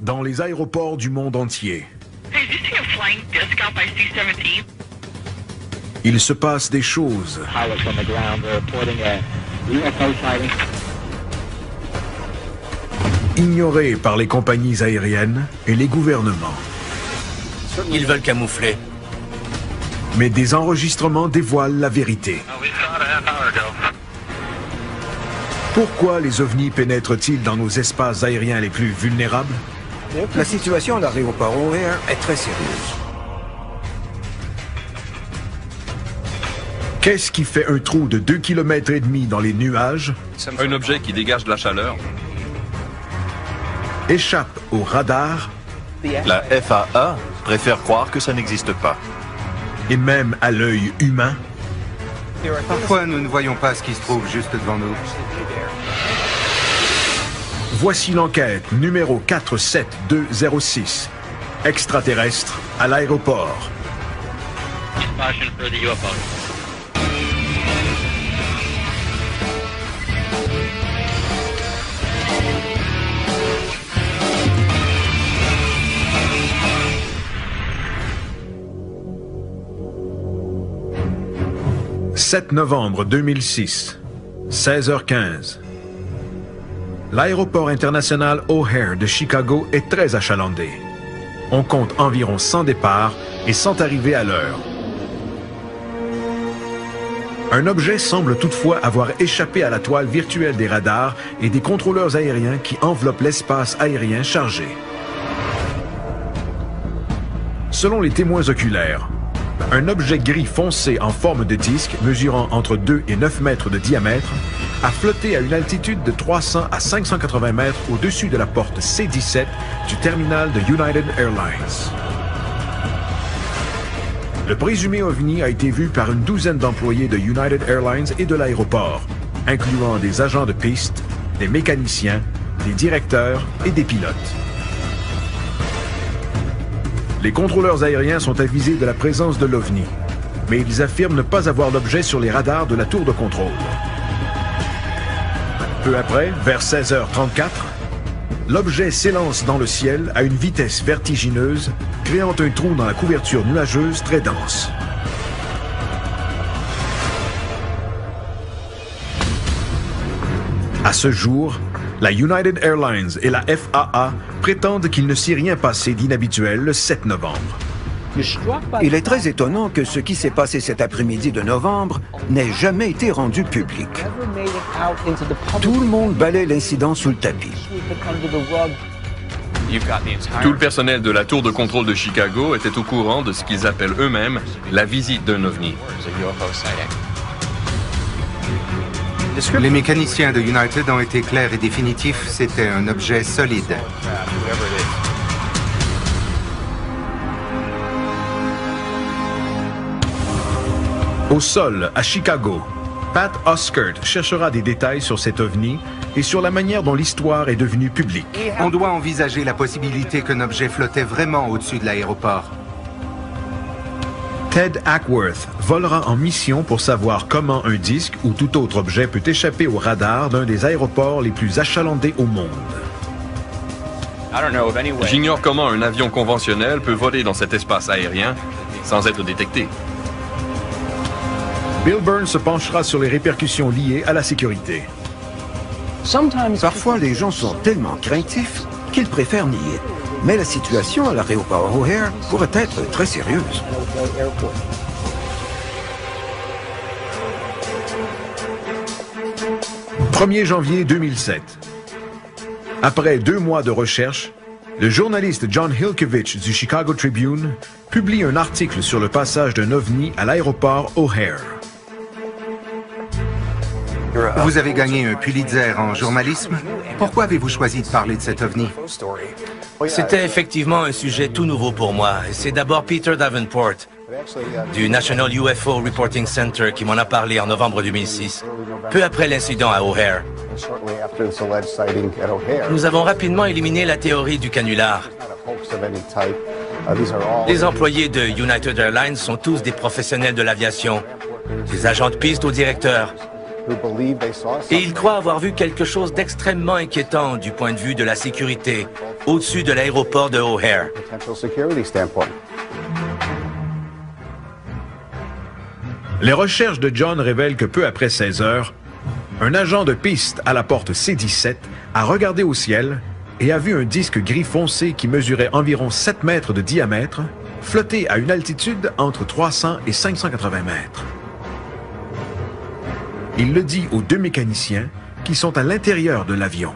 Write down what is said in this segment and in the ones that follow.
Dans les aéroports du monde entier, il se passe des choses. Ignorées par les compagnies aériennes et les gouvernements. Ils veulent camoufler. Mais des enregistrements dévoilent la vérité. Pourquoi les ovnis pénètrent-ils dans nos espaces aériens les plus vulnérables? La situation à l'aéroport O'Hare est très sérieuse. Qu'est-ce qui fait un trou de 2,5 km dans les nuages? Un objet qui dégage de la chaleur. Échappe au radar. La FAA préfère croire que ça n'existe pas. Et même à l'œil humain. Parfois, nous ne voyons pas ce qui se trouve juste devant nous. Voici l'enquête numéro 47206. Extraterrestre à l'aéroport. « 7 novembre 2006, 16h15. L'aéroport international O'Hare de Chicago est très achalandé. On compte environ 100 départs et 100 arrivées à l'heure. Un objet semble toutefois avoir échappé à la toile virtuelle des radars et des contrôleurs aériens qui enveloppent l'espace aérien chargé. Selon les témoins oculaires, un objet gris foncé en forme de disque, mesurant entre 2 et 9 mètres de diamètre, a flotté à une altitude de 300 à 580 mètres au-dessus de la porte C-17 du terminal de United Airlines. Le présumé OVNI a été vu par une douzaine d'employés de United Airlines et de l'aéroport, incluant des agents de piste, des mécaniciens, des directeurs et des pilotes. Les contrôleurs aériens sont avisés de la présence de l'OVNI, mais ils affirment ne pas avoir l'objet sur les radars de la tour de contrôle. Peu après, vers 16h34, l'objet s'élance dans le ciel à une vitesse vertigineuse, créant un trou dans la couverture nuageuse très dense. À ce jour, la United Airlines et la FAA prétendent qu'il ne s'est rien passé d'inhabituel le 7 novembre. Il est très étonnant que ce qui s'est passé cet après-midi de novembre n'ait jamais été rendu public. Tout le monde balaie l'incident sous le tapis. Tout le personnel de la tour de contrôle de Chicago était au courant de ce qu'ils appellent eux-mêmes la visite d'un ovni. Les mécaniciens de United ont été clairs et définitifs, c'était un objet solide. Au sol, à Chicago, Pat Oskert cherchera des détails sur cet ovni et sur la manière dont l'histoire est devenue publique. On doit envisager la possibilité qu'un objet flottait vraiment au-dessus de l'aéroport. Ted Ackworth volera en mission pour savoir comment un disque ou tout autre objet peut échapper au radar d'un des aéroports les plus achalandés au monde. J'ignore comment un avion conventionnel peut voler dans cet espace aérien sans être détecté. Bill Burns se penchera sur les répercussions liées à la sécurité. Parfois, les gens sont tellement craintifs qu'ils préfèrent nier. Mais la situation à l'aéroport O'Hare pourrait être très sérieuse. « 1er janvier 2007. Après 2 mois de recherche, le journaliste John Hilkevich du Chicago Tribune publie un article sur le passage d'un ovni à l'aéroport O'Hare. Vous avez gagné un Pulitzer en journalisme. Pourquoi avez-vous choisi de parler de cet ovni? C'était effectivement un sujet tout nouveau pour moi. Et c'est d'abord Peter Davenport, du National UFO Reporting Center, qui m'en a parlé en novembre 2006, peu après l'incident à O'Hare. Nous avons rapidement éliminé la théorie du canular. Les employés de United Airlines sont tous des professionnels de l'aviation, des agents de piste au directeur. Et ils croient avoir vu quelque chose d'extrêmement inquiétant du point de vue de la sécurité au-dessus de l'aéroport de O'Hare. Les recherches de John révèlent que peu après 16 heures, un agent de piste à la porte C-17 a regardé au ciel et a vu un disque gris foncé qui mesurait environ 7 mètres de diamètre flotter à une altitude entre 300 et 580 mètres. Il le dit aux deux mécaniciens qui sont à l'intérieur de l'avion.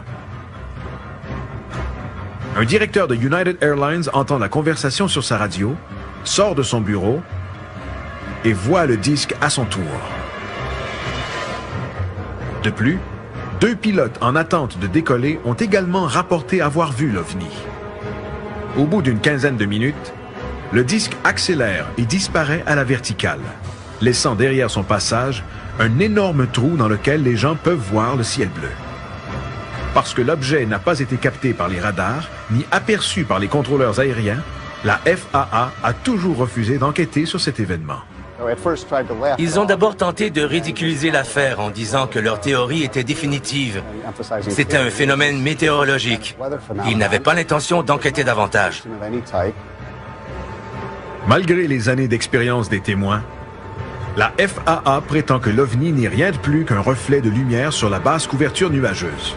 Un directeur de United Airlines entend la conversation sur sa radio, sort de son bureau et voit le disque à son tour. De plus, deux pilotes en attente de décoller ont également rapporté avoir vu l'OVNI. Au bout d'une quinzaine de minutes, le disque accélère et disparaît à la verticale, laissant derrière son passage un énorme trou dans lequel les gens peuvent voir le ciel bleu. Parce que l'objet n'a pas été capté par les radars ni aperçu par les contrôleurs aériens, la FAA a toujours refusé d'enquêter sur cet événement. Ils ont d'abord tenté de ridiculiser l'affaire en disant que leur théorie était définitive. C'était un phénomène météorologique. Ils n'avaient pas l'intention d'enquêter davantage. Malgré les années d'expérience des témoins, la FAA prétend que l'OVNI n'est rien de plus qu'un reflet de lumière sur la basse couverture nuageuse.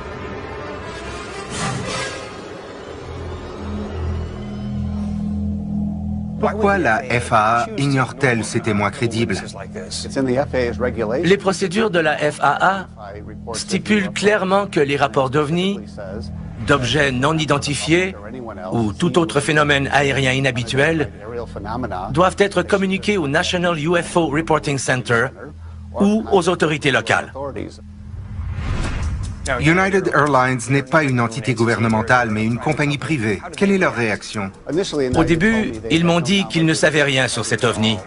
Pourquoi la FAA ignore-t-elle ces témoins crédibles? Les procédures de la FAA stipulent clairement que les rapports d'OVNI, d'objets non identifiés ou tout autre phénomène aérien inhabituel doivent être communiqués au National UFO Reporting Center ou aux autorités locales. United Airlines n'est pas une entité gouvernementale, mais une compagnie privée. Quelle est leur réaction? Au début, ils m'ont dit qu'ils ne savaient rien sur cet OVNI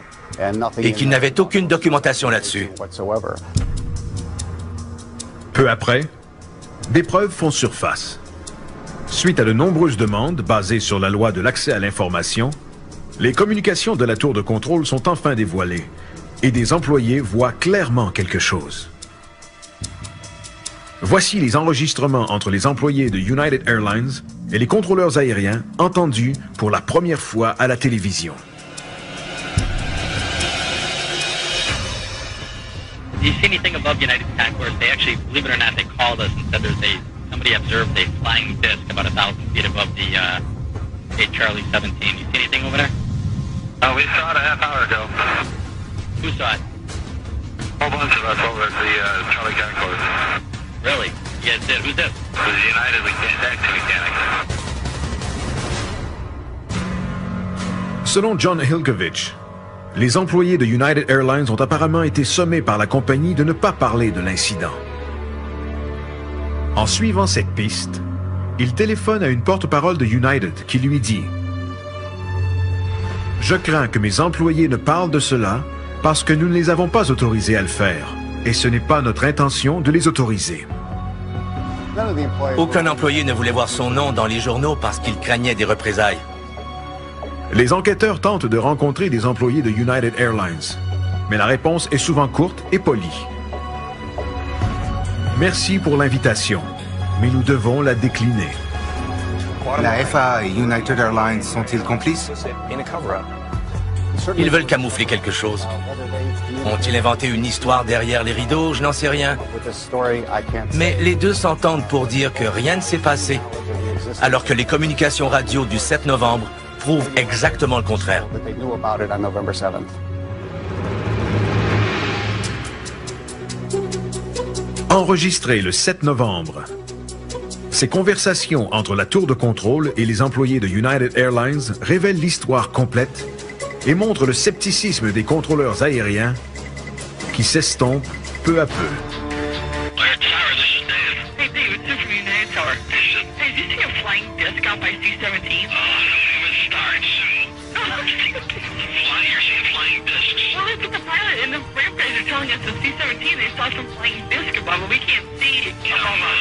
et qu'ils n'avaient aucune documentation là-dessus. Peu après, des preuves font surface. Suite à de nombreuses demandes basées sur la loi de l'accès à l'information, les communications de la tour de contrôle sont enfin dévoilées et des employés voient clairement quelque chose. Voici les enregistrements entre les employés de United Airlines et les contrôleurs aériens entendus pour la première fois à la télévision. Do you see anything above United Concourse? They actually, believe it or not, they called us and said somebody observed a flying disc about 1,000 feet above the 8 Charlie 17. You see anything over there? Oh, we saw it a half hour ago. Who saw it? A whole bunch of us over at the Charlie Concourse. Really? You guys did? Who's this? It was United Taxi Mechanics. Selon John Hilkovich, les employés de United Airlines ont apparemment été sommés par la compagnie de ne pas parler de l'incident. En suivant cette piste, il téléphone à une porte-parole de United qui lui dit « Je crains que mes employés ne parlent de cela parce que nous ne les avons pas autorisés à le faire. Et ce n'est pas notre intention de les autoriser. » Aucun employé ne voulait voir son nom dans les journaux parce qu'il craignait des représailles. Les enquêteurs tentent de rencontrer des employés de United Airlines, mais la réponse est souvent courte et polie. Merci pour l'invitation, mais nous devons la décliner. La FAA et United Airlines sont-ils complices? Ils veulent camoufler quelque chose. Ont-ils inventé une histoire derrière les rideaux? Je n'en sais rien. Mais les deux s'entendent pour dire que rien ne s'est passé, alors que les communications radio du 7 novembre prouvent exactement le contraire. Enregistré le 7 novembre, ces conversations entre la tour de contrôle et les employés de United Airlines révèlent l'histoire complète et montrent le scepticisme des contrôleurs aériens qui s'estompe peu à peu. Hey, Dave, it's Sid from United Tower. Hey, did you see a flying disc out by C-17? It starts. No, you're seeing flying discs. Well, look at the pilot and the ramp guys are telling us the C-17 they saw some flying disc above, but we can't see it. Hold on.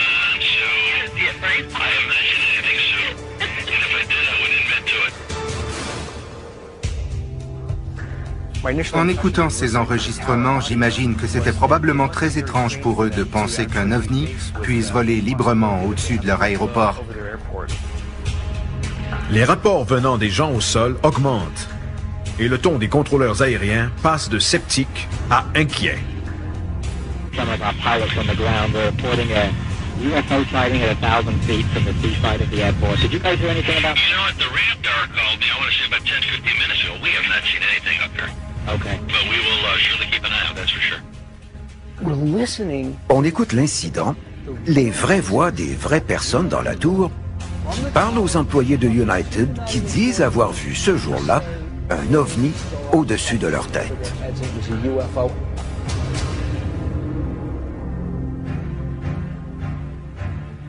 En écoutant ces enregistrements, j'imagine que c'était probablement très étrange pour eux de penser qu'un ovni puisse voler librement au-dessus de leur aéroport. Les rapports venant des gens au sol augmentent et le ton des contrôleurs aériens passe de sceptique à inquiet. UFO sighting at 1,000 feet from the seaside of the airport. Did you guys hear anything about that? You know what, the ramp tower called me, I want to say about 10, 15 minutes ago. We have not seen anything up here. Okay. But we will surely keep an eye out, that's for sure. We're listening. On écoute l'incident, les vraies voix des vraies personnes dans la tour qui parlent aux employés de United qui disent avoir vu ce jour-là un ovni au-dessus de leur tête.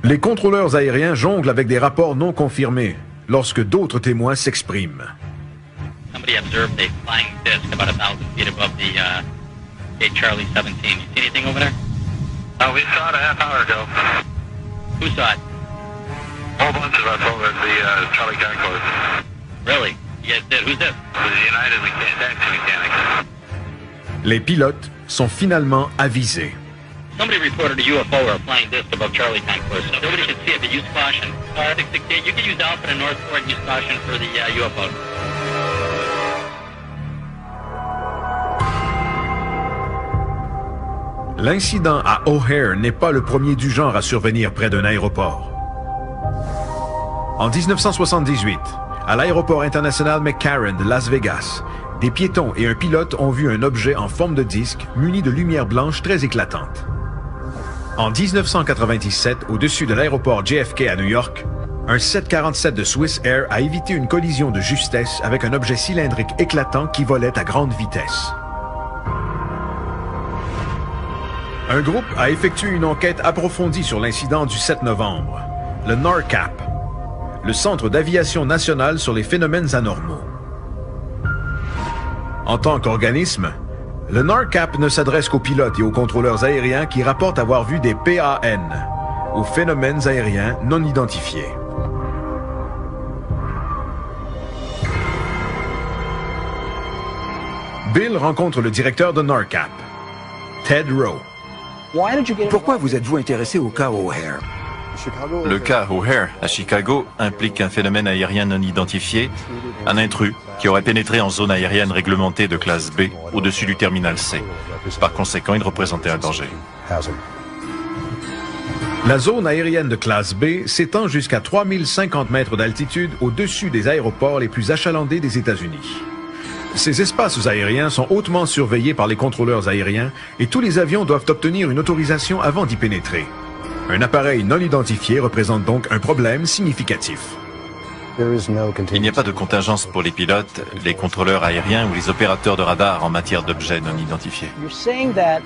Les contrôleurs aériens jonglent avec des rapports non confirmés lorsque d'autres témoins s'expriment. Somebody observed a flying disc about 1,000 feet above the gate Charlie 17. You see anything over there? We saw it a half hour ago. Who saw it? A whole bunch of us over at the Charlie Concourse. Really? You guys did? Who's this? The United Taxi Mechanics. Les pilotes sont finalement avisés. Somebody reported a UFO or a flying disc above Charlie Concourse. Nobody can see it, but use caution. 668, you can use Alpha and Northport and use caution for the UFO. L'incident à O'Hare n'est pas le premier du genre à survenir près d'un aéroport. En 1978, à l'aéroport international McCarran de Las Vegas, des piétons et un pilote ont vu un objet en forme de disque muni de lumière blanche très éclatante. En 1997, au-dessus de l'aéroport JFK à New York, un 747 de Swiss Air a évité une collision de justesse avec un objet cylindrique éclatant qui volait à grande vitesse. Un groupe a effectué une enquête approfondie sur l'incident du 7 novembre, le NORCAP, le Centre d'aviation nationale sur les phénomènes anormaux. En tant qu'organisme, le NORCAP ne s'adresse qu'aux pilotes et aux contrôleurs aériens qui rapportent avoir vu des PAN, ou phénomènes aériens non identifiés. Bill rencontre le directeur de NORCAP, Ted Rowe. Pourquoi vous êtes-vous intéressé au cas O'Hare? Le cas O'Hare à Chicago implique un phénomène aérien non identifié, un intrus qui aurait pénétré en zone aérienne réglementée de classe B au-dessus du terminal C. Par conséquent, il représentait un danger. La zone aérienne de classe B s'étend jusqu'à 3050 mètres d'altitude au-dessus des aéroports les plus achalandés des États-Unis. Ces espaces aériens sont hautement surveillés par les contrôleurs aériens et tous les avions doivent obtenir une autorisation avant d'y pénétrer. Un appareil non identifié représente donc un problème significatif. Il n'y a pas de contingence pour les pilotes, les contrôleurs aériens ou les opérateurs de radar en matière d'objets non identifiés.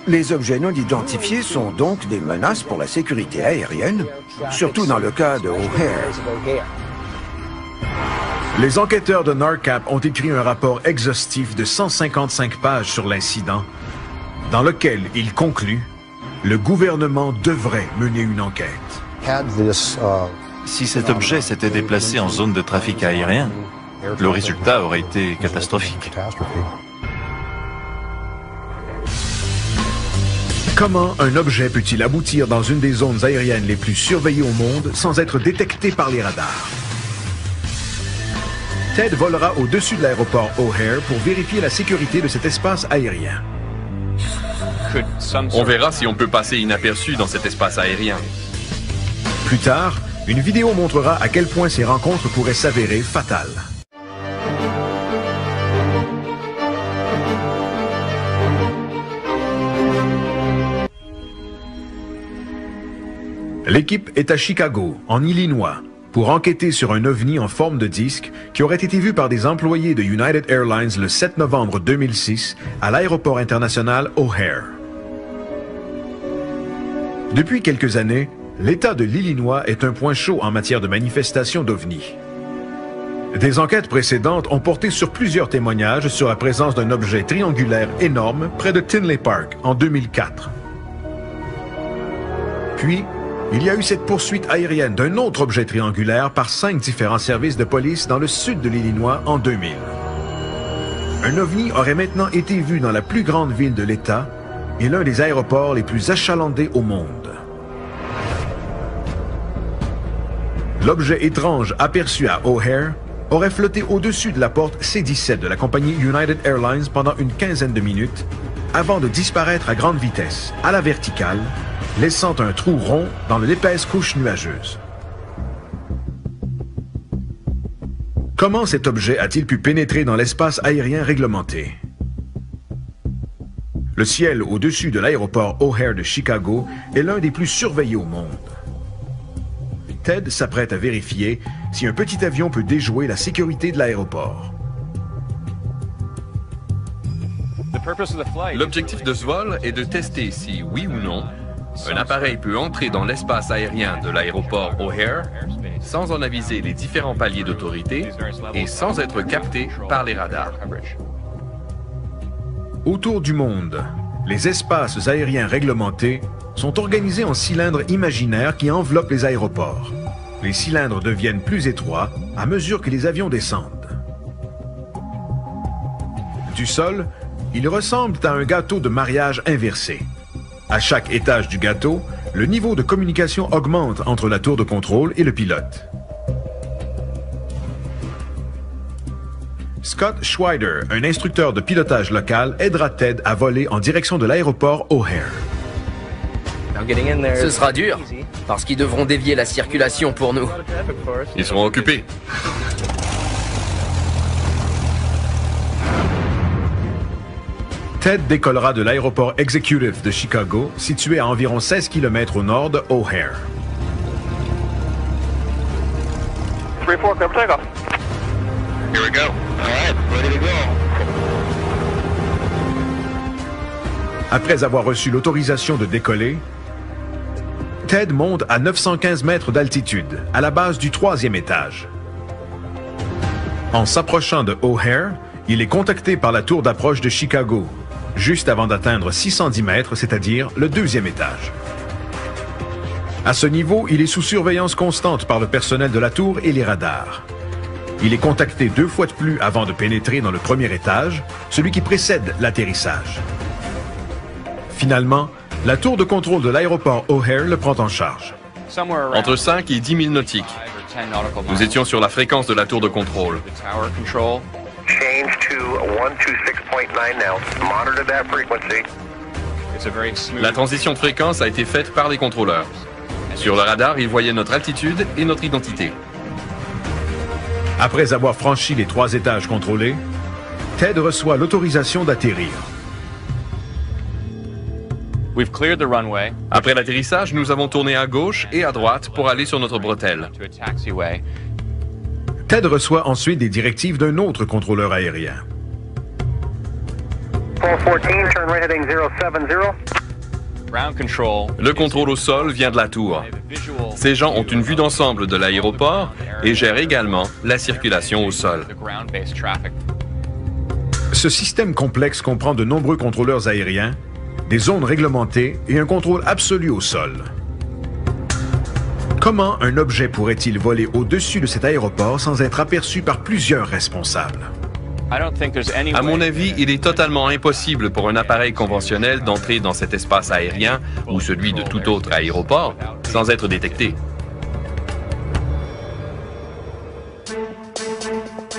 Les objets non identifiés sont donc des menaces pour la sécurité aérienne, surtout dans le cas de O'Hare. Les enquêteurs de NORCAP ont écrit un rapport exhaustif de 155 pages sur l'incident, dans lequel ils concluent que le gouvernement devrait mener une enquête. Si cet objet s'était déplacé en zone de trafic aérien, le résultat aurait été catastrophique. Comment un objet peut-il aboutir dans une des zones aériennes les plus surveillées au monde sans être détecté par les radars? Ted volera au-dessus de l'aéroport O'Hare pour vérifier la sécurité de cet espace aérien. On verra si on peut passer inaperçu dans cet espace aérien. Plus tard, une vidéo montrera à quel point ces rencontres pourraient s'avérer fatales. L'équipe est à Chicago, en Illinois, pour enquêter sur un ovni en forme de disque qui aurait été vu par des employés de United Airlines le 7 novembre 2006 à l'aéroport international O'Hare. Depuis quelques années, l'État de l'Illinois est un point chaud en matière de manifestations d'ovnis. Des enquêtes précédentes ont porté sur plusieurs témoignages sur la présence d'un objet triangulaire énorme près de Tinley Park en 2004. Puis, il y a eu cette poursuite aérienne d'un autre objet triangulaire par 5 différents services de police dans le sud de l'Illinois en 2000. Un ovni aurait maintenant été vu dans la plus grande ville de l'État et l'un des aéroports les plus achalandés au monde. L'objet étrange aperçu à O'Hare aurait flotté au-dessus de la porte C-17 de la compagnie United Airlines pendant une quinzaine de minutes avant de disparaître à grande vitesse, à la verticale, laissant un trou rond dans l'épaisse couche nuageuse. Comment cet objet a-t-il pu pénétrer dans l'espace aérien réglementé? Le ciel au-dessus de l'aéroport O'Hare de Chicago est l'un des plus surveillés au monde. Ted s'apprête à vérifier si un petit avion peut déjouer la sécurité de l'aéroport. L'objectif de ce vol est de tester si, oui ou non, un appareil peut entrer dans l'espace aérien de l'aéroport O'Hare sans en aviser les différents paliers d'autorité et sans être capté par les radars. Autour du monde, les espaces aériens réglementés sont organisés en cylindres imaginaires qui enveloppent les aéroports. Les cylindres deviennent plus étroits à mesure que les avions descendent. Du sol, ils ressemblent à un gâteau de mariage inversé. À chaque étage du gâteau, le niveau de communication augmente entre la tour de contrôle et le pilote. Scott Schweider, un instructeur de pilotage local, aidera Ted à voler en direction de l'aéroport O'Hare. Ce sera dur, parce qu'ils devront dévier la circulation pour nous. Ils seront occupés. Ted décollera de l'aéroport Executive de Chicago, situé à environ 16 km au nord de O'Hare. 3-4, clear for takeoff. Here we go. All right, ready to go. Après avoir reçu l'autorisation de décoller, Ted monte à 915 mètres d'altitude, à la base du 3e étage. En s'approchant de O'Hare, il est contacté par la tour d'approche de Chicago, juste avant d'atteindre 610 mètres, c'est-à-dire le 2e étage. À ce niveau, il est sous surveillance constante par le personnel de la tour et les radars. Il est contacté 2 fois de plus avant de pénétrer dans le 1er étage, celui qui précède l'atterrissage. Finalement, la tour de contrôle de l'aéroport O'Hare le prend en charge. Entre 5 et 10 000 nautiques. Nous étions sur la fréquence de la tour de contrôle. Change to 126.9 now. Monitor that frequency. La transition de fréquence a été faite par les contrôleurs. Sur le radar, ils voyaient notre altitude et notre identité. Après avoir franchi les 3 étages contrôlés, Ted reçoit l'autorisation d'atterrir. Après l'atterrissage, nous avons tourné à gauche et à droite pour aller sur notre bretelle. Ted reçoit ensuite des directives d'un autre contrôleur aérien. 414, turn right heading 070. Le contrôle au sol vient de la tour. Ces gens ont une vue d'ensemble de l'aéroport et gèrent également la circulation au sol. Ce système complexe comprend de nombreux contrôleurs aériens, des zones réglementées et un contrôle absolu au sol. Comment un objet pourrait-il voler au-dessus de cet aéroport sans être aperçu par plusieurs responsables? À mon avis, il est totalement impossible pour un appareil conventionnel d'entrer dans cet espace aérien ou celui de tout autre aéroport sans être détecté.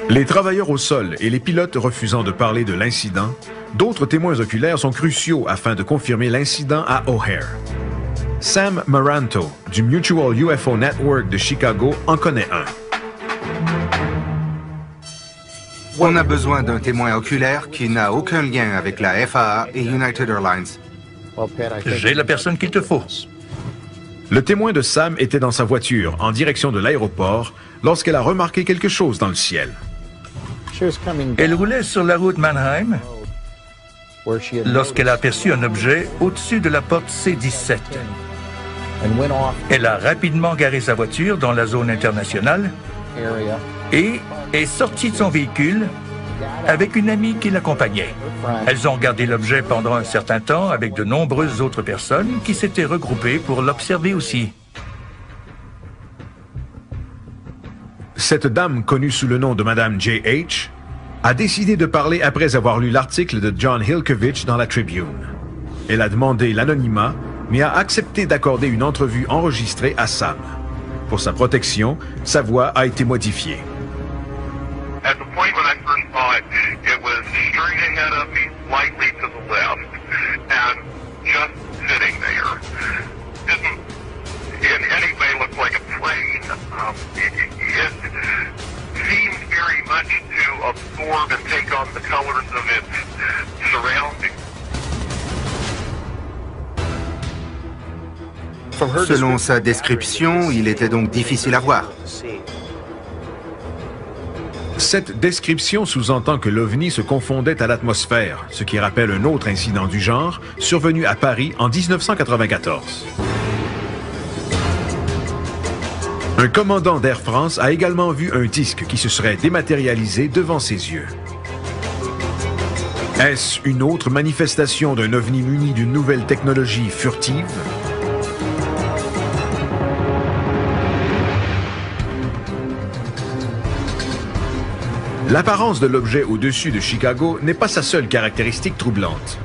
Les travailleurs au sol et les pilotes refusant de parler de l'incident, d'autres témoins oculaires sont cruciaux afin de confirmer l'incident à O'Hare. Sam Maranto, du Mutual UFO Network de Chicago, en connaît un. On a besoin d'un témoin oculaire qui n'a aucun lien avec la FAA et United Airlines. J'ai la personne qu'il te faut. Le témoin de Sam était dans sa voiture, en direction de l'aéroport, lorsqu'elle a remarqué quelque chose dans le ciel. Elle roulait sur la route Mannheim lorsqu'elle a aperçu un objet au-dessus de la porte C-17. Elle a rapidement garé sa voiture dans la zone internationale et est sortie de son véhicule avec une amie qui l'accompagnait. Elles ont regardé l'objet pendant un certain temps avec de nombreuses autres personnes qui s'étaient regroupées pour l'observer aussi. Cette dame, connue sous le nom de Madame J.H., a décidé de parler après avoir lu l'article de John Hilkovich dans la Tribune. Elle a demandé l'anonymat, mais a accepté d'accorder une entrevue enregistrée à Sam. Pour sa protection, sa voix a été modifiée. At the point when I first saw it, it was straight ahead of me, slightly to the left, and just sitting there. Didn't in any way look like a plane. It seemed very much to absorb and take on the colors of its surroundings. Selon sa description, il était donc difficile à voir. Cette description sous-entend que l'OVNI se confondait à l'atmosphère, ce qui rappelle un autre incident du genre survenu à Paris en 1994. Un commandant d'Air France a également vu un disque qui se serait dématérialisé devant ses yeux. Est-ce une autre manifestation d'un OVNI muni d'une nouvelle technologie furtive? L'apparence de l'objet au-dessus de Chicago n'est pas sa seule caractéristique troublante.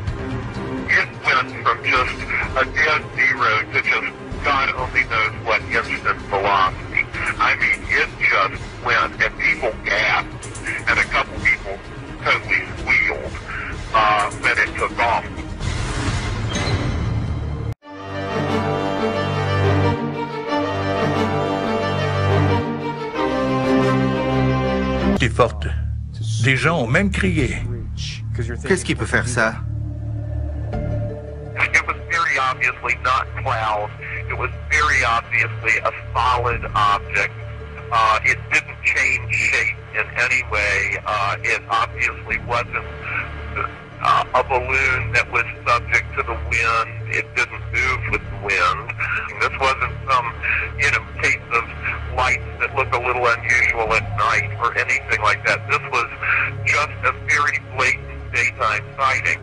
It went from just a dead zero to just God only knows what instant velocity. I mean, it just went, and people gasped, and a couple people totally squealed when it took off. Forte. Des gens ont même crié. Qu'est-ce qui peut faire ça? It was very obviously not cloud. It was very obviously a solid object. It didn't change shape in any way. It obviously wasn't a balloon that was subject to the wind. It didn't move with the wind. This wasn't some, case of lights that look a little unusual at night or anything like that. This was just a very blatant daytime sighting.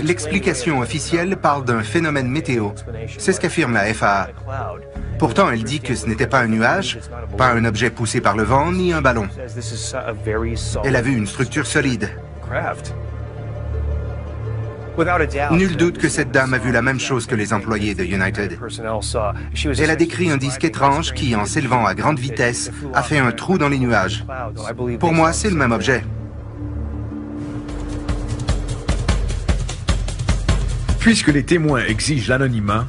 L'explication officielle parle d'un phénomène météo. C'est ce qu'affirme la FAA. Pourtant, elle dit que ce n'était pas un nuage, pas un objet poussé par le vent, ni un ballon. Elle a vu une structure solide. Nul doute que cette dame a vu la même chose que les employés de United. Elle a décrit un disque étrange qui, en s'élevant à grande vitesse, a fait un trou dans les nuages. Pour moi, c'est le même objet. Puisque les témoins exigent l'anonymat,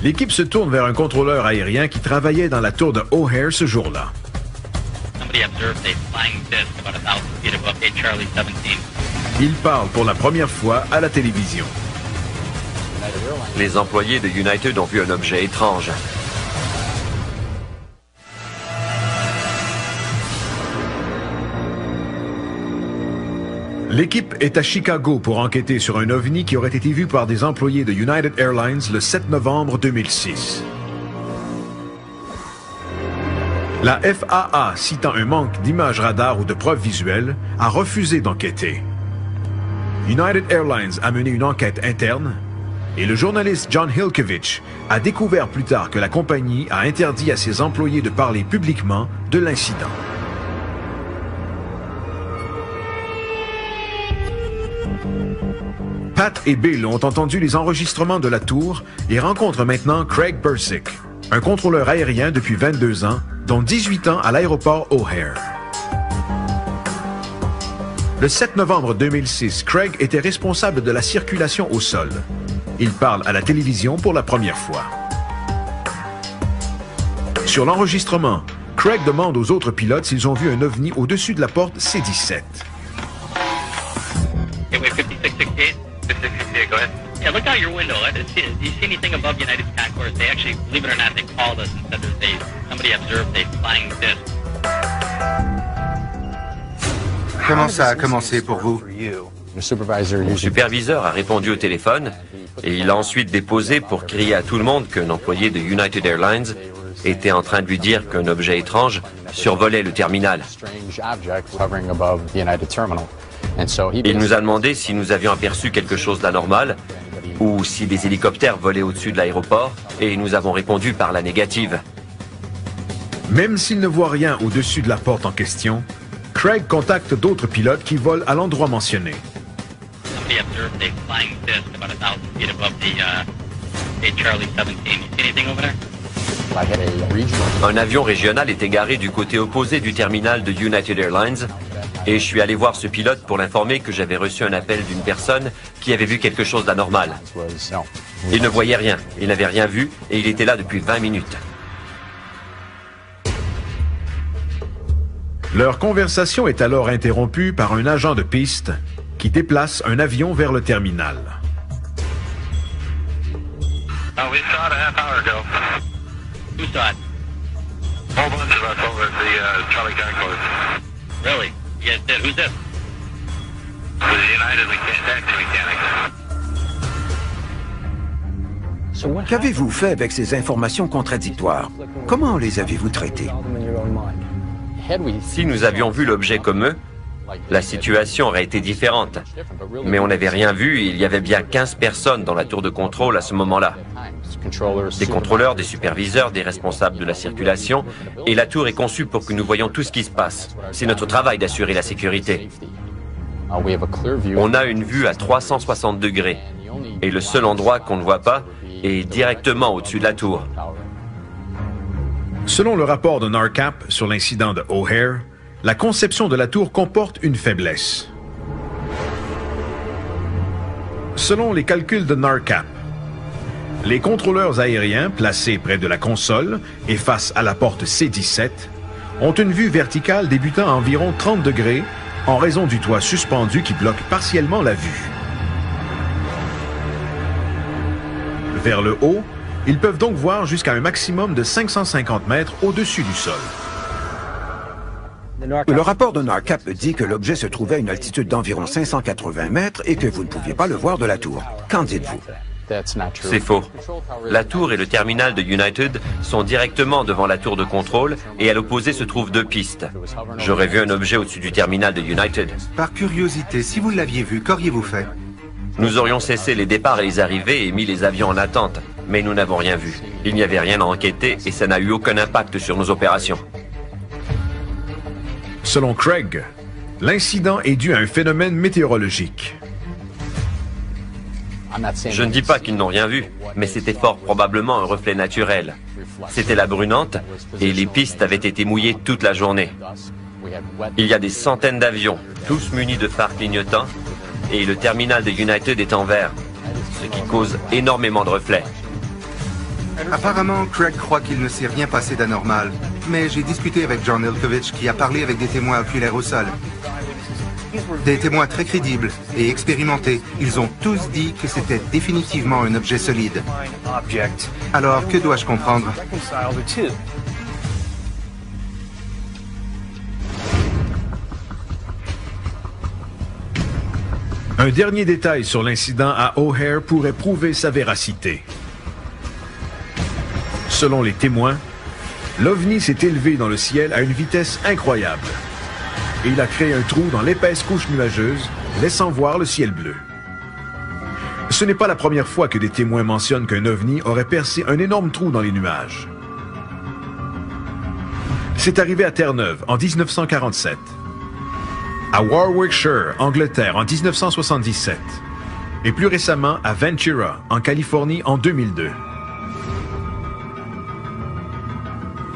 l'équipe se tourne vers un contrôleur aérien qui travaillait dans la tour de O'Hare ce jour-là. Il parle pour la première fois à la télévision. Les employés de United ont vu un objet étrange. L'équipe est à Chicago pour enquêter sur un OVNI qui aurait été vu par des employés de United Airlines le 7 novembre 2006. La FAA, citant un manque d'images radar ou de preuves visuelles, a refusé d'enquêter. United Airlines a mené une enquête interne et le journaliste John Hilkovich a découvert plus tard que la compagnie a interdit à ses employés de parler publiquement de l'incident. Pat et Bill ont entendu les enregistrements de la tour et rencontrent maintenant Craig Bursick, un contrôleur aérien depuis 22 ans, dont 18 ans à l'aéroport O'Hare. Le 7 novembre 2006, Craig était responsable de la circulation au sol. Il parle à la télévision pour la première fois. Sur l'enregistrement, Craig demande aux autres pilotes s'ils ont vu un OVNI au-dessus de la porte C-17. Gateway 5668. 5668, go ahead. Yeah, look out your window. Do you see anything above United Concourse? They actually, believe it or not, they called us and said somebody observed a flying disc. Comment ça a commencé pour vous? Mon superviseur a répondu au téléphone et il a ensuite déposé pour crier à tout le monde qu'un employé de United Airlines était en train de lui dire qu'un objet étrange survolait le terminal. Il nous a demandé si nous avions aperçu quelque chose d'anormal ou si des hélicoptères volaient au-dessus de l'aéroport et nous avons répondu par la négative. Même s'il ne voit rien au-dessus de la porte en question, Craig contacte d'autres pilotes qui volent à l'endroit mentionné. Somebody observed a flying disc about 1,000 feet above the Charlie 17. You see anything over there? Un avion régional est égaré du côté opposé du terminal de United Airlines et je suis allé voir ce pilote pour l'informer que j'avais reçu un appel d'une personne qui avait vu quelque chose d'anormal. Il ne voyait rien, il n'avait rien vu et il était là depuis 20 minutes. Leur conversation est alors interrompue par un agent de piste qui déplace un avion vers le terminal. We saw it a half hour ago. Who saw it? Whole bunch of us over at the Charlie Concourse. Really? You guys did? Who's this? The United Taxi Mechanics. Qu'avez-vous fait avec ces informations contradictoires? Comment les avez-vous traitées? Si nous avions vu l'objet comme eux, la situation aurait été différente. Mais on n'avait rien vu et il y avait bien 15 personnes dans la tour de contrôle à ce moment-là. Des contrôleurs, des superviseurs, des responsables de la circulation. Et la tour est conçue pour que nous voyions tout ce qui se passe. C'est notre travail d'assurer la sécurité. On a une vue à 360 degrés. Et le seul endroit qu'on ne voit pas est directement au-dessus de la tour. Selon le rapport de NARCAP sur l'incident de O'Hare, la conception de la tour comporte une faiblesse. Selon les calculs de NARCAP, les contrôleurs aériens placés près de la console et face à la porte C-17 ont une vue verticale débutant à environ 30 degrés en raison du toit suspendu qui bloque partiellement la vue. Vers le haut, ils peuvent donc voir jusqu'à un maximum de 550 mètres au-dessus du sol. Le rapport de NARCAP dit que l'objet se trouvait à une altitude d'environ 580 mètres et que vous ne pouviez pas le voir de la tour. Qu'en dites-vous? C'est faux. La tour et le terminal de United sont directement devant la tour de contrôle et à l'opposé se trouvent deux pistes. J'aurais vu un objet au-dessus du terminal de United. Par curiosité, si vous l'aviez vu, qu'auriez-vous fait? Nous aurions cessé les départs et les arrivées et mis les avions en attente, mais nous n'avons rien vu. Il n'y avait rien à enquêter et ça n'a eu aucun impact sur nos opérations. Selon Craig, l'incident est dû à un phénomène météorologique. Je ne dis pas qu'ils n'ont rien vu, mais c'était fort probablement un reflet naturel. C'était la brunante et les pistes avaient été mouillées toute la journée. Il y a des centaines d'avions, tous munis de phares clignotants, et le terminal de United est en vert, ce qui cause énormément de reflets. Apparemment, Craig croit qu'il ne s'est rien passé d'anormal, mais j'ai discuté avec John Ilkovich qui a parlé avec des témoins oculaires au sol. Des témoins très crédibles et expérimentés. Ils ont tous dit que c'était définitivement un objet solide. Alors, que dois-je comprendre? Un dernier détail sur l'incident à O'Hare pourrait prouver sa véracité. Selon les témoins, l'OVNI s'est élevé dans le ciel à une vitesse incroyable. Et il a créé un trou dans l'épaisse couche nuageuse, laissant voir le ciel bleu. Ce n'est pas la première fois que des témoins mentionnent qu'un OVNI aurait percé un énorme trou dans les nuages. C'est arrivé à Terre-Neuve en 1947, à Warwickshire, Angleterre en 1977, et plus récemment à Ventura, en Californie en 2002.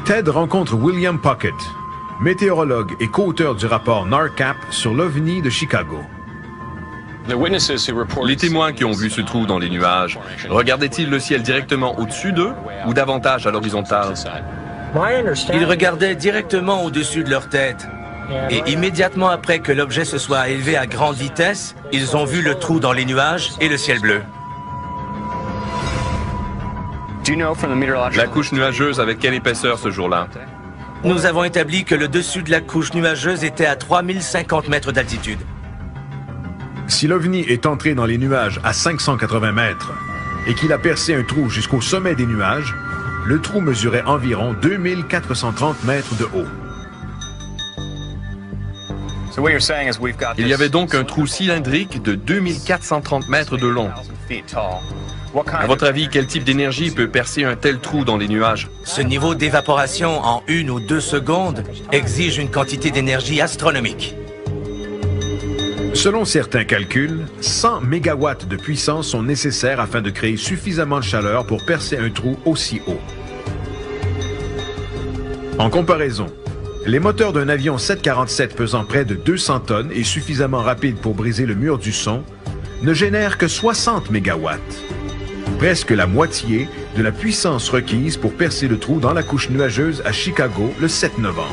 Ted rencontre William Puckett, météorologue et co-auteur du rapport NARCAP sur l'OVNI de Chicago. Les témoins qui ont vu ce trou dans les nuages, regardaient-ils le ciel directement au-dessus d'eux ou davantage à l'horizontale? Ils regardaient directement au-dessus de leur tête. Et immédiatement après que l'objet se soit élevé à grande vitesse, ils ont vu le trou dans les nuages et le ciel bleu. La couche nuageuse avait quelle épaisseur ce jour-là? Nous avons établi que le dessus de la couche nuageuse était à 3050 mètres d'altitude. Si l'OVNI est entré dans les nuages à 580 mètres et qu'il a percé un trou jusqu'au sommet des nuages, le trou mesurait environ 2430 mètres de haut. Il y avait donc un trou cylindrique de 2430 mètres de long. À votre avis, quel type d'énergie peut percer un tel trou dans les nuages? Ce niveau d'évaporation en 1 ou 2 secondes exige une quantité d'énergie astronomique. Selon certains calculs, 100 mégawatts de puissance sont nécessaires afin de créer suffisamment de chaleur pour percer un trou aussi haut. En comparaison, les moteurs d'un avion 747 pesant près de 200 tonnes et suffisamment rapides pour briser le mur du son ne génèrent que 60 mégawatts, presque la moitié de la puissance requise pour percer le trou dans la couche nuageuse à Chicago le 7 novembre.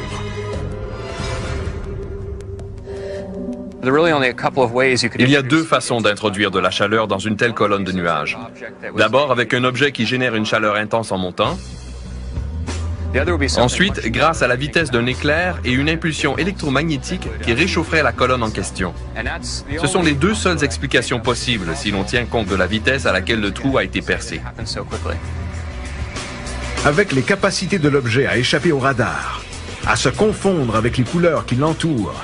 Il y a deux façons d'introduire de la chaleur dans une telle colonne de nuages. D'abord avec un objet qui génère une chaleur intense en montant. Ensuite, grâce à la vitesse d'un éclair et une impulsion électromagnétique qui réchaufferait la colonne en question. Ce sont les deux seules explications possibles si l'on tient compte de la vitesse à laquelle le trou a été percé. Avec les capacités de l'objet à échapper au radar, à se confondre avec les couleurs qui l'entourent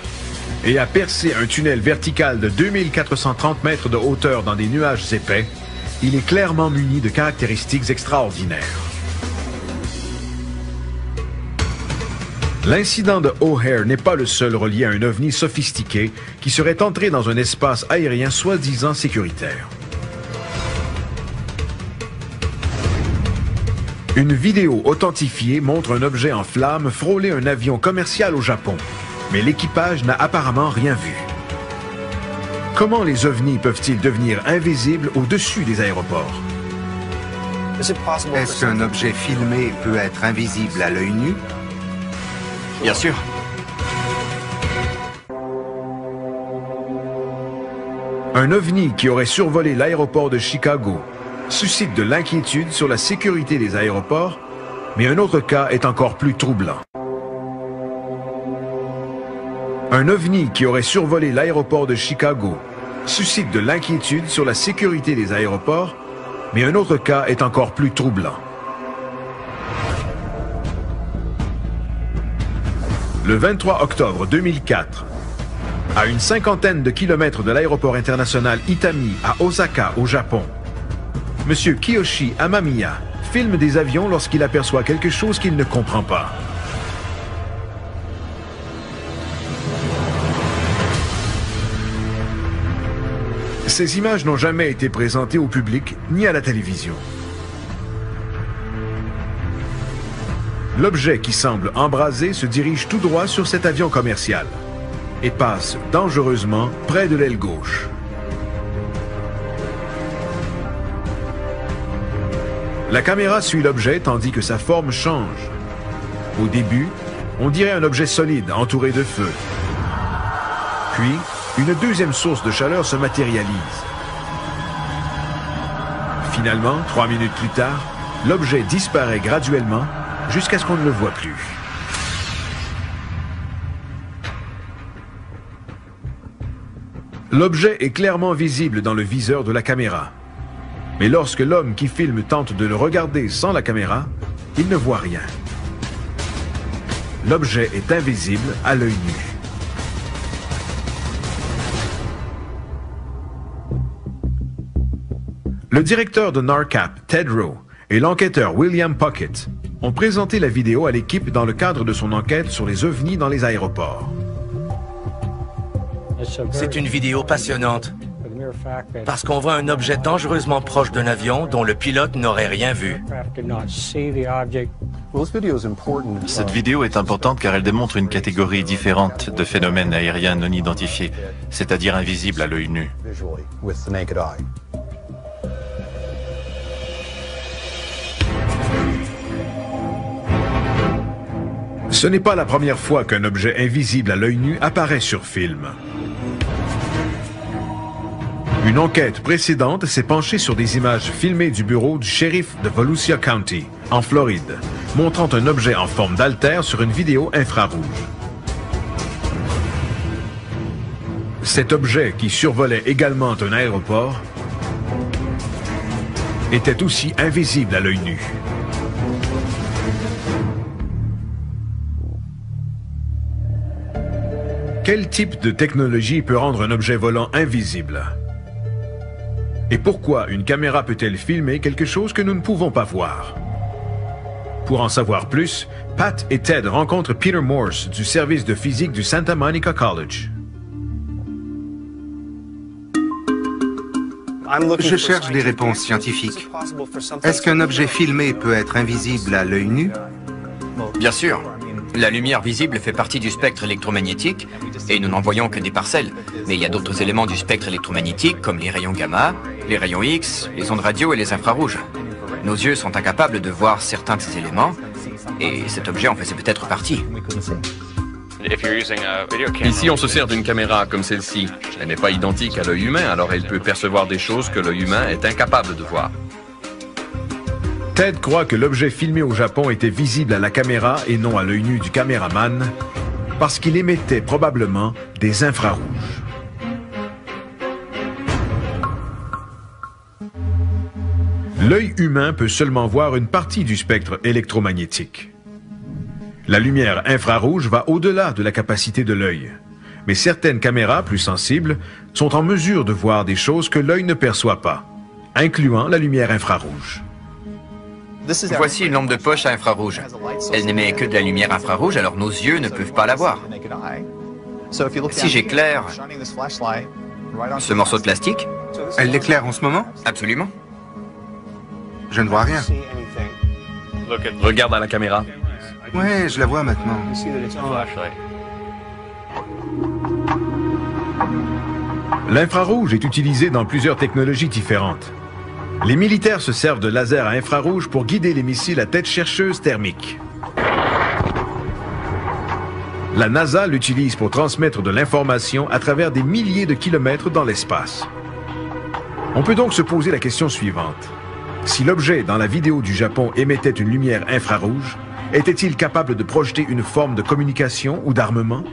et à percer un tunnel vertical de 2430 mètres de hauteur dans des nuages épais, il est clairement muni de caractéristiques extraordinaires. L'incident de O'Hare n'est pas le seul relié à un ovni sophistiqué qui serait entré dans un espace aérien soi-disant sécuritaire. Une vidéo authentifiée montre un objet en flammes frôler un avion commercial au Japon, mais l'équipage n'a apparemment rien vu. Comment les ovnis peuvent-ils devenir invisibles au-dessus des aéroports? Est-ce qu'un objet filmé peut être invisible à l'œil nu? Bien sûr. Un ovni qui aurait survolé l'aéroport de Chicago suscite de l'inquiétude sur la sécurité des aéroports, mais un autre cas est encore plus troublant. Un ovni qui aurait survolé l'aéroport de Chicago suscite de l'inquiétude sur la sécurité des aéroports, mais un autre cas est encore plus troublant. Le 23 octobre 2004, à une cinquantaine de kilomètres de l'aéroport international Itami à Osaka, au Japon, M. Kiyoshi Amamiya filme des avions lorsqu'il aperçoit quelque chose qu'il ne comprend pas. Ces images n'ont jamais été présentées au public ni à la télévision. L'objet qui semble embrasé se dirige tout droit sur cet avion commercial et passe dangereusement près de l'aile gauche. La caméra suit l'objet tandis que sa forme change. Au début, on dirait un objet solide entouré de feu. Puis, une deuxième source de chaleur se matérialise. Finalement, 3 minutes plus tard, l'objet disparaît graduellement jusqu'à ce qu'on ne le voit plus. L'objet est clairement visible dans le viseur de la caméra. Mais lorsque l'homme qui filme tente de le regarder sans la caméra, il ne voit rien. L'objet est invisible à l'œil nu. Le directeur de NARCAP, Ted Rowe, et l'enquêteur William Puckett ont présenté la vidéo à l'équipe dans le cadre de son enquête sur les ovnis dans les aéroports. C'est une vidéo passionnante, parce qu'on voit un objet dangereusement proche d'un avion dont le pilote n'aurait rien vu. Cette vidéo est importante car elle démontre une catégorie différente de phénomènes aériens non identifiés, c'est-à-dire invisibles à l'œil nu. Ce n'est pas la première fois qu'un objet invisible à l'œil nu apparaît sur film. Une enquête précédente s'est penchée sur des images filmées du bureau du shérif de Volusia County, en Floride, montrant un objet en forme d'haltère sur une vidéo infrarouge. Cet objet, qui survolait également un aéroport, était aussi invisible à l'œil nu. Quel type de technologie peut rendre un objet volant invisible? Et pourquoi une caméra peut-elle filmer quelque chose que nous ne pouvons pas voir? Pour en savoir plus, Pat et Ted rencontrent Peter Morse du service de physique du Santa Monica College. Je cherche des réponses scientifiques. Est-ce qu'un objet filmé peut être invisible à l'œil nu? Bien sûr. La lumière visible fait partie du spectre électromagnétique et nous n'en voyons que des parcelles. Mais il y a d'autres éléments du spectre électromagnétique comme les rayons gamma, les rayons X, les ondes radio et les infrarouges. Nos yeux sont incapables de voir certains de ces éléments et cet objet en faisait peut-être partie. Ici, on se sert d'une caméra comme celle-ci. Elle n'est pas identique à l'œil humain, alors elle peut percevoir des choses que l'œil humain est incapable de voir. Ted croit que l'objet filmé au Japon était visible à la caméra et non à l'œil nu du caméraman, parce qu'il émettait probablement des infrarouges. L'œil humain peut seulement voir une partie du spectre électromagnétique. La lumière infrarouge va au-delà de la capacité de l'œil, mais certaines caméras plus sensibles sont en mesure de voir des choses que l'œil ne perçoit pas, incluant la lumière infrarouge. Voici une lampe de poche à infrarouge. Elle n'émet que de la lumière infrarouge, alors nos yeux ne peuvent pas la voir. Si j'éclaire ce morceau de plastique... Elle l'éclaire en ce moment? Absolument. Je ne vois rien. Regarde à la caméra. Ouais, je la vois maintenant. L'infrarouge est utilisé dans plusieurs technologies différentes. Les militaires se servent de lasers à infrarouge pour guider les missiles à tête chercheuse thermique. La NASA l'utilise pour transmettre de l'information à travers des milliers de kilomètres dans l'espace. On peut donc se poser la question suivante. Si l'objet dans la vidéo du Japon émettait une lumière infrarouge, était-il capable de projeter une forme de communication ou d'armement?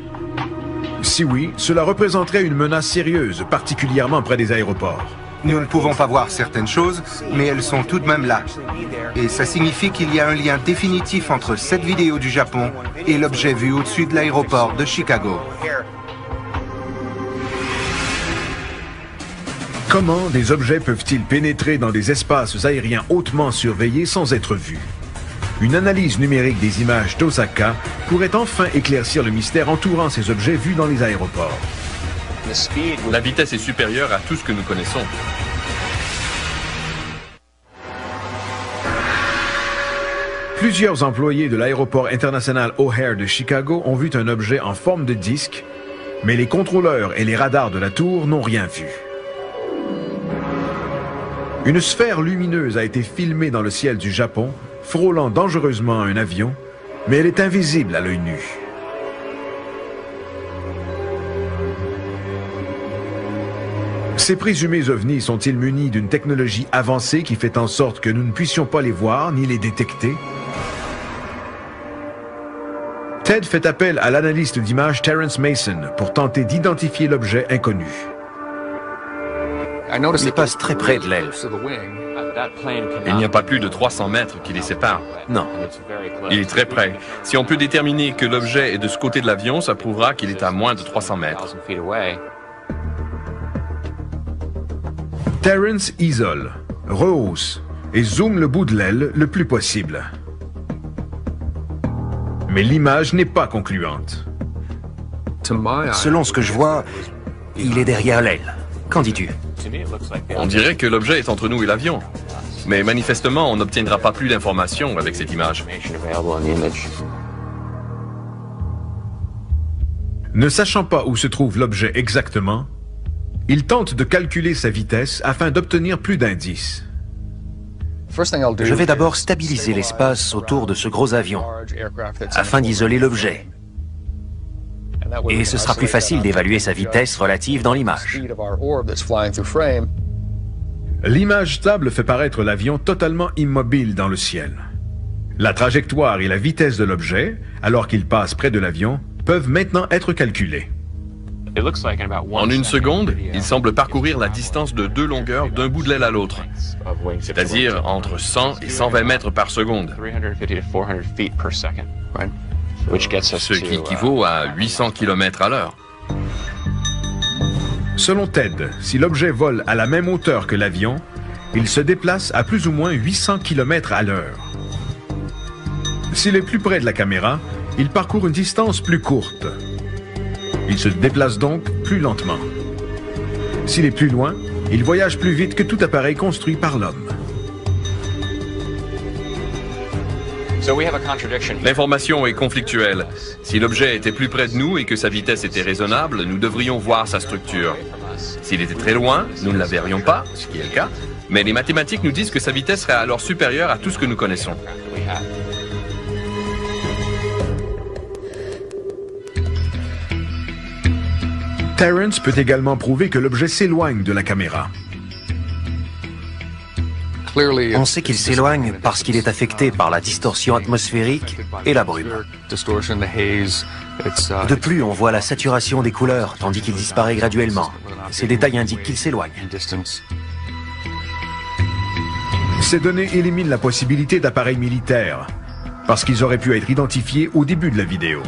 Si oui, cela représenterait une menace sérieuse, particulièrement près des aéroports. Nous ne pouvons pas voir certaines choses, mais elles sont tout de même là. Et ça signifie qu'il y a un lien définitif entre cette vidéo du Japon et l'objet vu au-dessus de l'aéroport de Chicago. Comment des objets peuvent-ils pénétrer dans des espaces aériens hautement surveillés sans être vus? Une analyse numérique des images d'Osaka pourrait enfin éclaircir le mystère entourant ces objets vus dans les aéroports. La vitesse est supérieure à tout ce que nous connaissons. Plusieurs employés de l'aéroport international O'Hare de Chicago ont vu un objet en forme de disque, mais les contrôleurs et les radars de la tour n'ont rien vu. Une sphère lumineuse a été filmée dans le ciel du Japon, frôlant dangereusement un avion, mais elle est invisible à l'œil nu. Ces présumés ovnis sont-ils munis d'une technologie avancée qui fait en sorte que nous ne puissions pas les voir ni les détecter? Ted fait appel à l'analyste d'images Terrence Mason pour tenter d'identifier l'objet inconnu. Il passe très près de l'aile. Il n'y a pas plus de 300 mètres qui les séparent. Non. Il est très près. Si on peut déterminer que l'objet est de ce côté de l'avion, ça prouvera qu'il est à moins de 300 mètres. Terrence isole, rehausse et zoome le bout de l'aile le plus possible. Mais l'image n'est pas concluante. Selon ce que je vois, il est derrière l'aile. Qu'en dis-tu? On dirait que l'objet est entre nous et l'avion. Mais manifestement, on n'obtiendra pas plus d'informations avec cette image. Ne sachant pas où se trouve l'objet exactement, il tente de calculer sa vitesse afin d'obtenir plus d'indices. Je vais d'abord stabiliser l'espace autour de ce gros avion, afin d'isoler l'objet. Et ce sera plus facile d'évaluer sa vitesse relative dans l'image. L'image stable fait paraître l'avion totalement immobile dans le ciel. La trajectoire et la vitesse de l'objet, alors qu'il passe près de l'avion, peuvent maintenant être calculées. En une seconde, il semble parcourir la distance de 2 longueurs d'un bout de l'aile à l'autre, c'est-à-dire entre 100 et 120 mètres par seconde, ce qui équivaut à 800 km à l'heure. Selon Ted, si l'objet vole à la même hauteur que l'avion, il se déplace à plus ou moins 800 km à l'heure. S'il est plus près de la caméra, il parcourt une distance plus courte. Il se déplace donc plus lentement. S'il est plus loin, il voyage plus vite que tout appareil construit par l'homme. L'information est conflictuelle. Si l'objet était plus près de nous et que sa vitesse était raisonnable, nous devrions voir sa structure. S'il était très loin, nous ne la verrions pas, ce qui est le cas, mais les mathématiques nous disent que sa vitesse serait alors supérieure à tout ce que nous connaissons. Terrence peut également prouver que l'objet s'éloigne de la caméra. On sait qu'il s'éloigne parce qu'il est affecté par la distorsion atmosphérique et la brume. De plus, on voit la saturation des couleurs, tandis qu'il disparaît graduellement. Ces détails indiquent qu'il s'éloigne. Ces données éliminent la possibilité d'appareils militaires, parce qu'ils auraient pu être identifiés au début de la vidéo.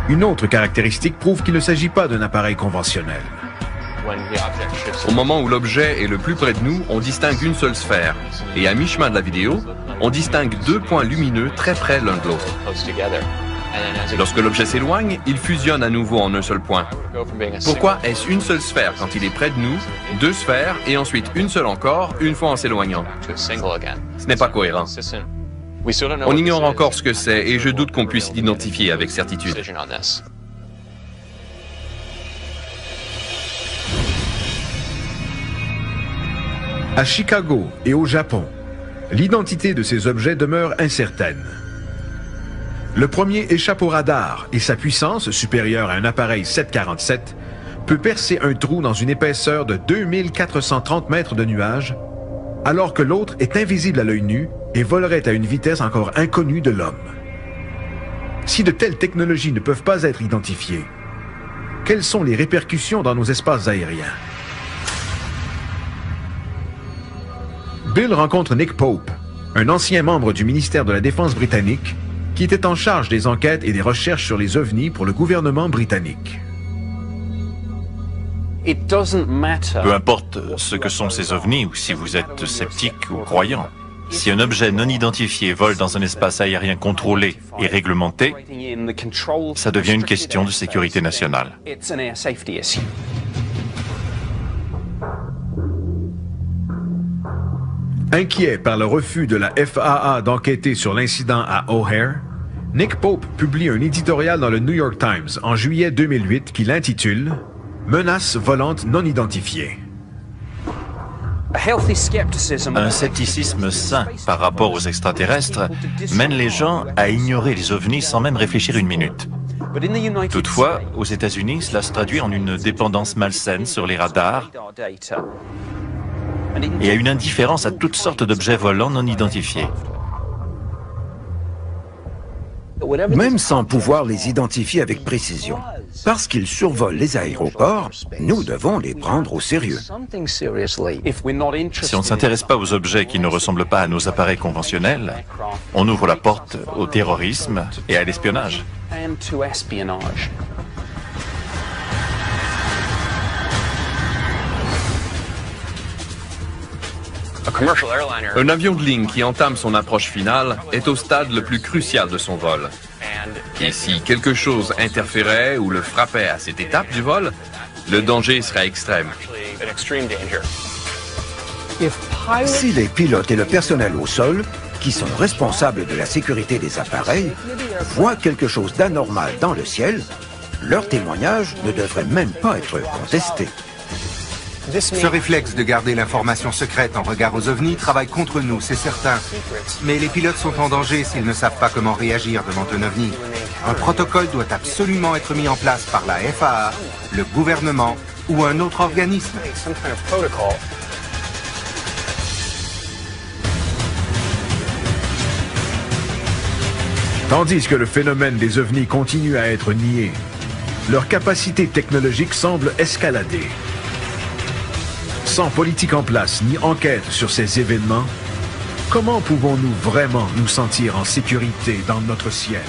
Une autre caractéristique prouve qu'il ne s'agit pas d'un appareil conventionnel. Au moment où l'objet est le plus près de nous, on distingue une seule sphère. Et à mi-chemin de la vidéo, on distingue deux points lumineux très près l'un de l'autre. Lorsque l'objet s'éloigne, il fusionne à nouveau en un seul point. Pourquoi est-ce une seule sphère quand il est près de nous, deux sphères et ensuite une seule encore, une fois en s'éloignant? Ce n'est pas cohérent. On ignore encore ce que c'est et je doute qu'on puisse l'identifier avec certitude. À Chicago et au Japon, l'identité de ces objets demeure incertaine. Le premier échappe au radar et sa puissance, supérieure à un appareil 747, peut percer un trou dans une épaisseur de 2430 mètres de nuages, alors que l'autre est invisible à l'œil nu et volerait à une vitesse encore inconnue de l'homme. Si de telles technologies ne peuvent pas être identifiées, quelles sont les répercussions dans nos espaces aériens? Bill rencontre Nick Pope, un ancien membre du ministère de la Défense britannique, qui était en charge des enquêtes et des recherches sur les ovnis pour le gouvernement britannique. Peu importe ce que sont ces ovnis ou si vous êtes sceptique ou croyant, si un objet non identifié vole dans un espace aérien contrôlé et réglementé, ça devient une question de sécurité nationale. Inquiet par le refus de la FAA d'enquêter sur l'incident à O'Hare, Nick Pope publie un éditorial dans le New York Times en juillet 2008 qu'il intitule « Menaces volantes non identifiées ». Un scepticisme sain par rapport aux extraterrestres mène les gens à ignorer les ovnis sans même réfléchir une minute. Toutefois, aux États-Unis, cela se traduit en une dépendance malsaine sur les radars et à une indifférence à toutes sortes d'objets volants non identifiés. Même sans pouvoir les identifier avec précision, parce qu'ils survolent les aéroports, nous devons les prendre au sérieux. Si on ne s'intéresse pas aux objets qui ne ressemblent pas à nos appareils conventionnels, on ouvre la porte au terrorisme et à l'espionnage. Un avion de ligne qui entame son approche finale est au stade le plus crucial de son vol. Et si quelque chose interférait ou le frappait à cette étape du vol, le danger serait extrême. Si les pilotes et le personnel au sol, qui sont responsables de la sécurité des appareils, voient quelque chose d'anormal dans le ciel, leur témoignage ne devrait même pas être contesté. Ce réflexe de garder l'information secrète en regard aux ovnis travaille contre nous, c'est certain. Mais les pilotes sont en danger s'ils ne savent pas comment réagir devant un ovni. Un protocole doit absolument être mis en place par la FAA, le gouvernement ou un autre organisme. Tandis que le phénomène des ovnis continue à être nié, leur capacité technologique semble escalader. Sans politique en place ni enquête sur ces événements, comment pouvons-nous vraiment nous sentir en sécurité dans notre ciel?